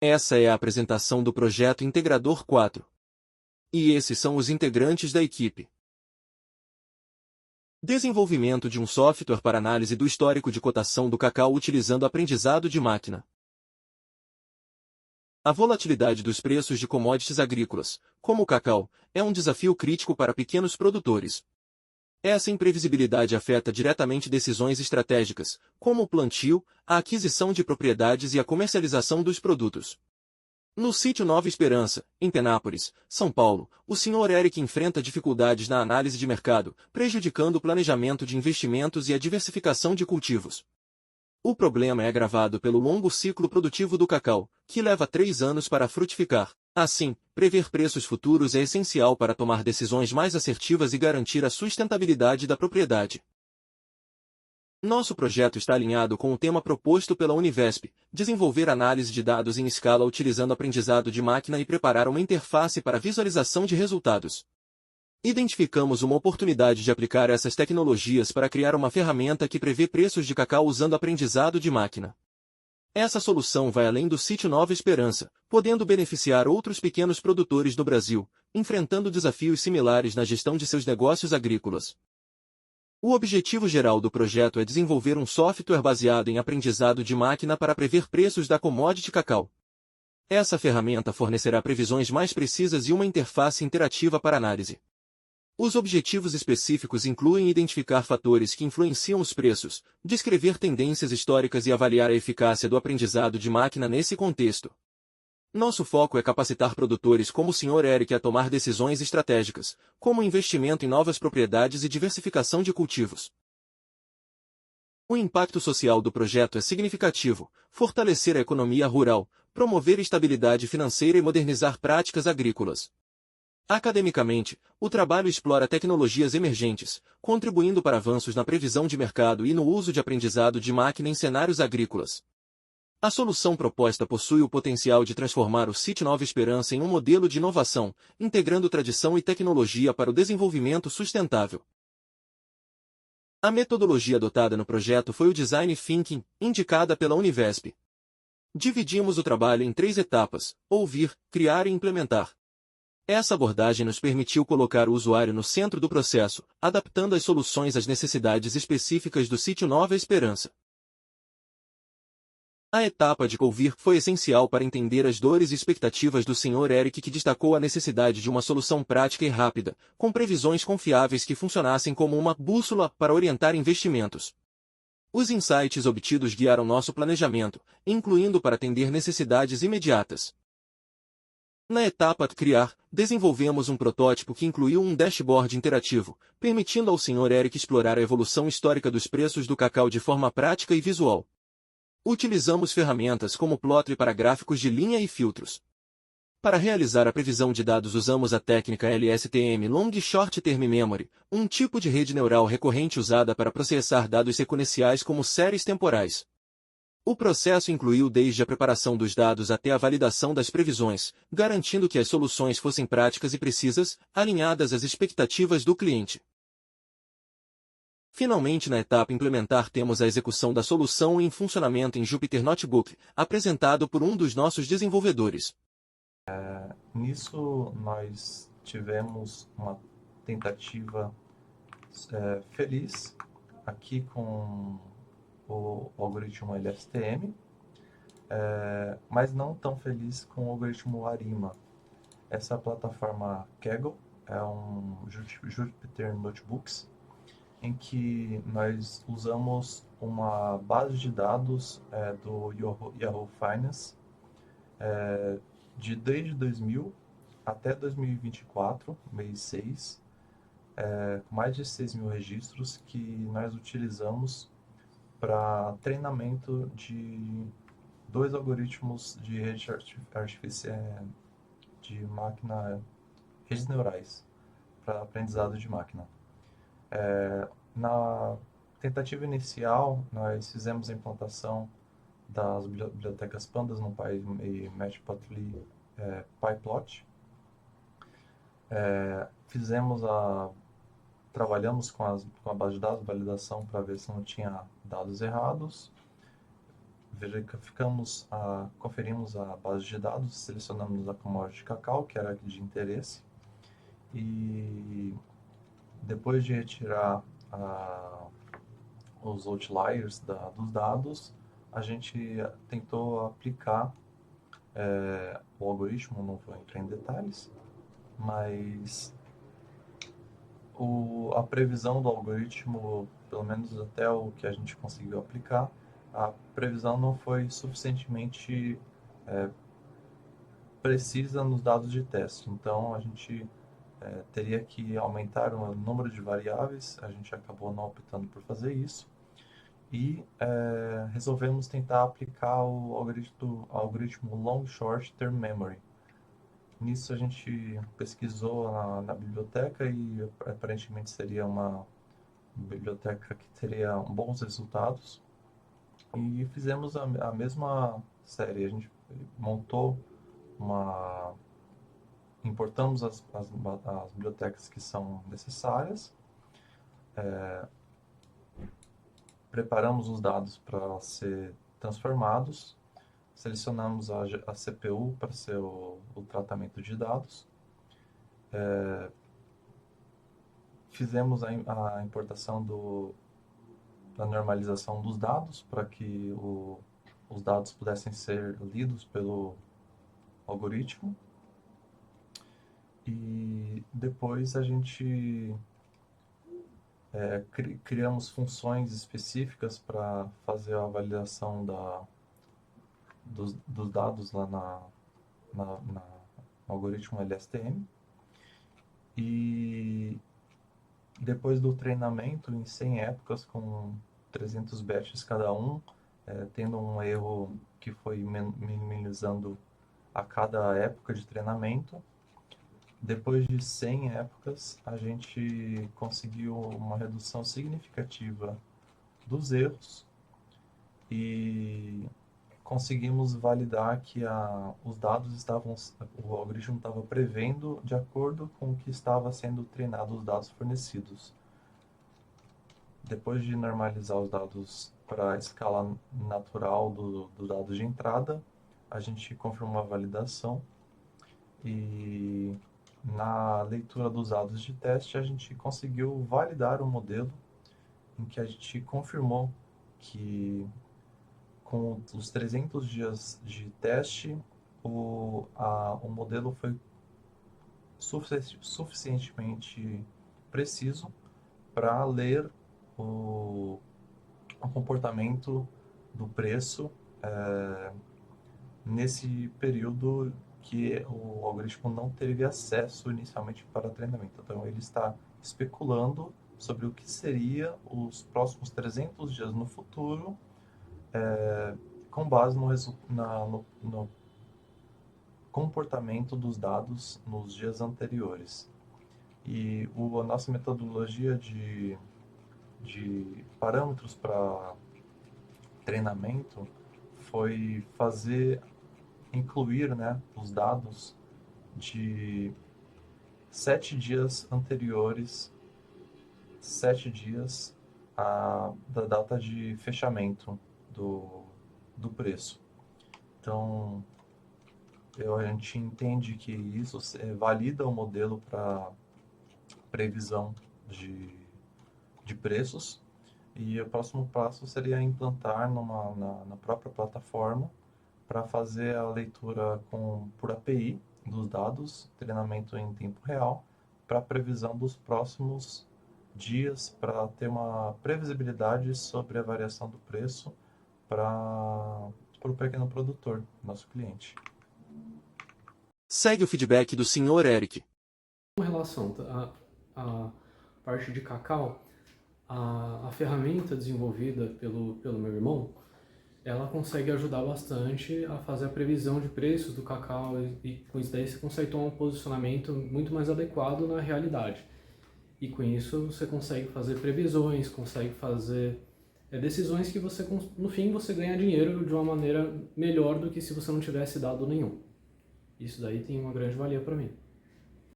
Essa é a apresentação do projeto Integrador 4. E esses são os integrantes da equipe. Desenvolvimento de um software para análise do histórico de cotação do cacau utilizando aprendizado de máquina. A volatilidade dos preços de commodities agrícolas, como o cacau, é um desafio crítico para pequenos produtores. Essa imprevisibilidade afeta diretamente decisões estratégicas, como o plantio, a aquisição de propriedades e a comercialização dos produtos. No sítio Nova Esperança, em Penápolis, São Paulo, o Sr. Eric enfrenta dificuldades na análise de mercado, prejudicando o planejamento de investimentos e a diversificação de cultivos. O problema é agravado pelo longo ciclo produtivo do cacau, que leva 3 anos para frutificar. Assim, prever preços futuros é essencial para tomar decisões mais assertivas e garantir a sustentabilidade da propriedade. Nosso projeto está alinhado com o tema proposto pela Univesp, desenvolver análise de dados em escala utilizando aprendizado de máquina e preparar uma interface para visualização de resultados. Identificamos uma oportunidade de aplicar essas tecnologias para criar uma ferramenta que prevê preços de cacau usando aprendizado de máquina. Essa solução vai além do sítio Nova Esperança, podendo beneficiar outros pequenos produtores do Brasil, enfrentando desafios similares na gestão de seus negócios agrícolas. O objetivo geral do projeto é desenvolver um software baseado em aprendizado de máquina para prever preços da commodity cacau. Essa ferramenta fornecerá previsões mais precisas e uma interface interativa para análise. Os objetivos específicos incluem identificar fatores que influenciam os preços, descrever tendências históricas e avaliar a eficácia do aprendizado de máquina nesse contexto. Nosso foco é capacitar produtores como o Sr. Eric a tomar decisões estratégicas, como investimento em novas propriedades e diversificação de cultivos. O impacto social do projeto é significativo: fortalecer a economia rural, promover estabilidade financeira e modernizar práticas agrícolas. Academicamente, o trabalho explora tecnologias emergentes, contribuindo para avanços na previsão de mercado e no uso de aprendizado de máquina em cenários agrícolas. A solução proposta possui o potencial de transformar o sítio Nova Esperança em um modelo de inovação, integrando tradição e tecnologia para o desenvolvimento sustentável. A metodologia adotada no projeto foi o Design Thinking, indicada pela Univesp. Dividimos o trabalho em 3 etapas: ouvir, criar e implementar. Essa abordagem nos permitiu colocar o usuário no centro do processo, adaptando as soluções às necessidades específicas do sítio Nova Esperança. A etapa de ouvir foi essencial para entender as dores e expectativas do Sr. Eric, que destacou a necessidade de uma solução prática e rápida, com previsões confiáveis que funcionassem como uma bússola para orientar investimentos. Os insights obtidos guiaram nosso planejamento, incluindo para atender necessidades imediatas. Na etapa de criar, desenvolvemos um protótipo que incluiu um dashboard interativo, permitindo ao Sr. Eric explorar a evolução histórica dos preços do cacau de forma prática e visual. Utilizamos ferramentas como Plotly para gráficos de linha e filtros. Para realizar a previsão de dados usamos a técnica LSTM Long Short Term Memory, um tipo de rede neural recorrente usada para processar dados sequenciais como séries temporais. O processo incluiu desde a preparação dos dados até a validação das previsões, garantindo que as soluções fossem práticas e precisas, alinhadas às expectativas do cliente. Finalmente, na etapa implementar, temos a execução da solução em funcionamento em Jupyter Notebook, apresentado por um dos nossos desenvolvedores. Nisso, nós tivemos uma tentativa feliz aqui com o algoritmo LSTM, mas não tão feliz com o algoritmo ARIMA. Essa plataforma Kaggle é um Jupyter Notebooks, em que nós usamos uma base de dados do Yahoo Finance desde 2000 até 2024, mês 6, com mais de 6.000 registros que nós utilizamos para treinamento de 2 algoritmos de rede artificial de máquina, redes neurais, para aprendizado de máquina. Na tentativa inicial, nós fizemos a implantação das bibliotecas Pandas, NumPy e Matplotlib, PyPlot. Trabalhamos com a base de dados, validação para ver se não tinha dados errados. Conferimos a base de dados, selecionamos a commodity cacau, que era de interesse, e depois de retirar os outliers dos dados, a gente tentou aplicar o algoritmo, não vou entrar em detalhes, mas a previsão do algoritmo, pelo menos até o que a gente conseguiu aplicar, a previsão não foi suficientemente precisa nos dados de teste. Então, a gente teria que aumentar o número de variáveis, a gente acabou não optando por fazer isso, e resolvemos tentar aplicar o algoritmo Long Short Term Memory. Nisso a gente pesquisou na biblioteca e aparentemente seria uma biblioteca que teria bons resultados. E fizemos a mesma série. A gente montou importamos as bibliotecas que são necessárias, preparamos os dados para ser transformados, selecionamos a CPU para ser o tratamento de dados, fizemos a importação da normalização dos dados para que os dados pudessem ser lidos pelo algoritmo, e depois a gente criamos funções específicas para fazer a validação dos dados lá no algoritmo LSTM. E depois do treinamento em 100 épocas com 300 batches cada um, tendo um erro que foi minimizando a cada época de treinamento, depois de 100 épocas, a gente conseguiu uma redução significativa dos erros e conseguimos validar que os dados o algoritmo estava prevendo de acordo com o que estava sendo treinado os dados fornecidos. Depois de normalizar os dados para a escala natural do dado de entrada, a gente confirmou a validação e na leitura dos dados de teste a gente conseguiu validar o modelo, em que a gente confirmou que com os 300 dias de teste o modelo foi suficientemente preciso para ler o comportamento do preço nesse período que o algoritmo não teve acesso inicialmente para treinamento. Então, ele está especulando sobre o que seria os próximos 300 dias no futuro, com base no comportamento dos dados nos dias anteriores. E a nossa metodologia de parâmetros para treinamento foi incluir, né, os dados de 7 dias anteriores, 7 dias da data de fechamento do preço. Então, a gente entende que isso valida o modelo para previsão de preços, e o próximo passo seria implantar na própria plataforma para fazer a leitura por API dos dados, treinamento em tempo real, para a previsão dos próximos dias, para ter uma previsibilidade sobre a variação do preço para o pequeno produtor, nosso cliente. Segue o feedback do Sr. Eric. Com relação à parte de cacau, a ferramenta desenvolvida pelo meu irmão, ela consegue ajudar bastante a fazer a previsão de preços do cacau e com isso daí você consegue tomar um posicionamento muito mais adequado na realidade. E com isso você consegue fazer previsões, consegue fazer decisões que você, no fim, você ganha dinheiro de uma maneira melhor do que se você não tivesse dado nenhum. Isso daí tem uma grande valia para mim.